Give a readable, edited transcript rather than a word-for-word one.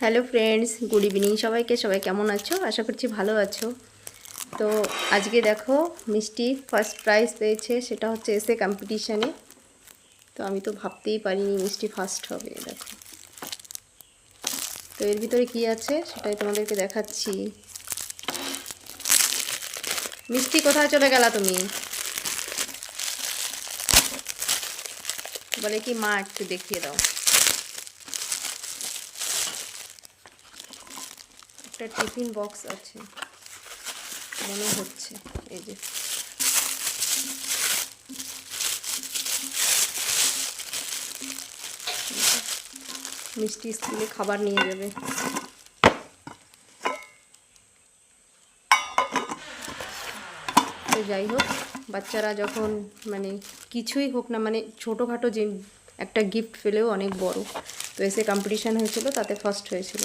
Hello friends, good evening সবাইকে। সবাই কেমন আছো? আশা করছি ভালো আছো। তো আজকে দেখো মিষ্টি ফার্স্ট প্রাইজ পেয়েছে, সেটা হচ্ছে এসে কম্পিটিশানে। তো আমি তো ভাবতেই পারিনি মিষ্টি ফার্স্ট হবে। দেখো তো এর ভিতরে কি আছে সেটাই তোমাদেরকে দেখাচ্ছি। মিষ্টি কোথায় চলে গেলা তুমি? বলে কি মা একটু দেখিয়ে দাও। একটা টিফিন বক্স আছে মনে হচ্ছে, এই যে মিষ্টি স্কুলে খাবার নিয়ে যাবে। তো যাই হোক, বাচ্চারা যখন মানে কিছুই হোক না, মানে ছোটোখাটো যে একটা গিফট পেলেও অনেক বড়। তো এসে কম্পিটিশান হয়েছিল, তাতে ফার্স্ট হয়েছিল।